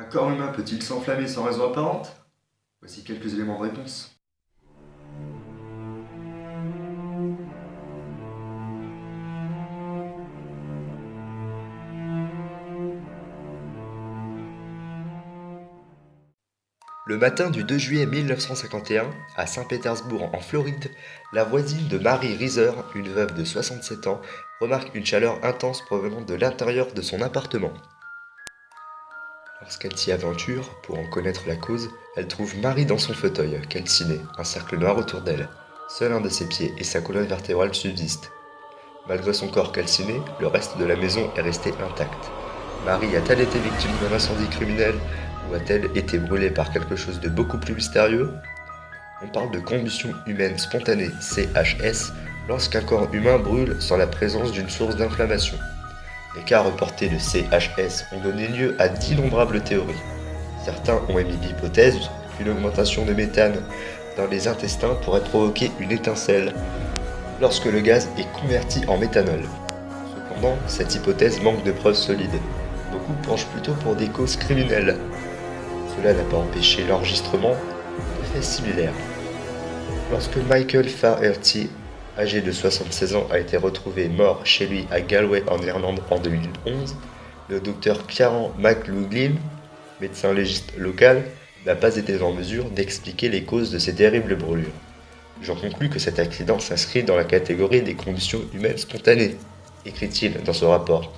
Un corps humain peut-il s'enflammer sans raison apparente? Voici quelques éléments de réponse. Le matin du 2 juillet 1951, à Saint-Pétersbourg en Floride, la voisine de Mary Reiser, une veuve de 67 ans, remarque une chaleur intense provenant de l'intérieur de son appartement. Lorsqu'elle s'y aventure, pour en connaître la cause, elle trouve Mary dans son fauteuil, calciné, un cercle noir autour d'elle. Seul un de ses pieds et sa colonne vertébrale subsistent. Malgré son corps calciné, le reste de la maison est resté intact. Mary a-t-elle été victime d'un incendie criminel ou a-t-elle été brûlée par quelque chose de beaucoup plus mystérieux? On parle de combustion humaine spontanée, CHS, lorsqu'un corps humain brûle sans la présence d'une source d'inflammation. Les cas reportés de CHS ont donné lieu à d'innombrables théories. Certains ont émis l'hypothèse qu'une augmentation de méthane dans les intestins pourrait provoquer une étincelle lorsque le gaz est converti en méthanol. Cependant, cette hypothèse manque de preuves solides. Beaucoup penchent plutôt pour des causes criminelles. Cela n'a pas empêché l'enregistrement de faits similaires. Lorsque Michael Faherty, âgé de 76 ans, a été retrouvé mort chez lui à Galway en Irlande en 2011, le docteur Kieran McLoughlin, médecin légiste local, n'a pas été en mesure d'expliquer les causes de ces terribles brûlures. J'en conclus que cet accident s'inscrit dans la catégorie des combustions humaines spontanées, écrit-il dans ce rapport.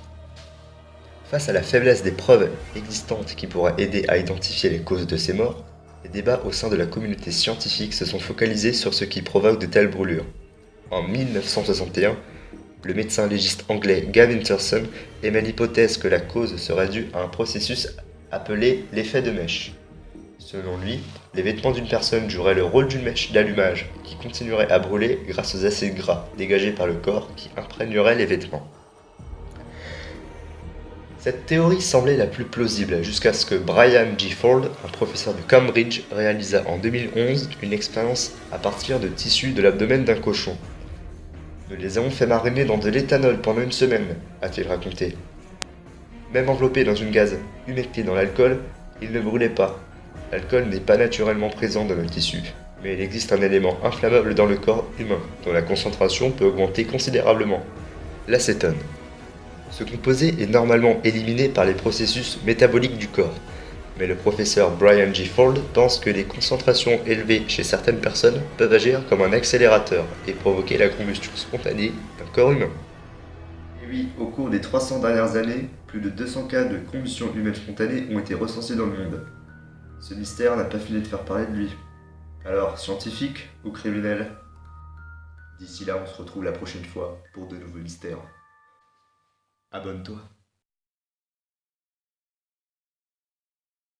Face à la faiblesse des preuves existantes qui pourraient aider à identifier les causes de ces morts, les débats au sein de la communauté scientifique se sont focalisés sur ce qui provoque de telles brûlures. En 1961, le médecin légiste anglais Gavin Turson émet l'hypothèse que la cause serait due à un processus appelé l'effet de mèche. Selon lui, les vêtements d'une personne joueraient le rôle d'une mèche d'allumage qui continuerait à brûler grâce aux acides gras dégagés par le corps qui imprègneraient les vêtements. Cette théorie semblait la plus plausible jusqu'à ce que Brian G. Ford, un professeur de Cambridge, réalisa en 2011 une expérience à partir de tissus de l'abdomen d'un cochon. Nous les avons fait mariner dans de l'éthanol pendant une semaine, a-t-il raconté. Même enveloppés dans une gaze humectée dans l'alcool, ils ne brûlaient pas. L'alcool n'est pas naturellement présent dans le tissu, mais il existe un élément inflammable dans le corps humain, dont la concentration peut augmenter considérablement, l'acétone. Ce composé est normalement éliminé par les processus métaboliques du corps, mais le professeur Brian G. Ford pense que les concentrations élevées chez certaines personnes peuvent agir comme un accélérateur et provoquer la combustion spontanée d'un corps humain. Et oui, au cours des 300 dernières années, plus de 200 cas de combustion humaine spontanée ont été recensés dans le monde. Ce mystère n'a pas fini de faire parler de lui. Alors, scientifique ou criminel? D'ici là, on se retrouve la prochaine fois pour de nouveaux mystères. Abonne-toi.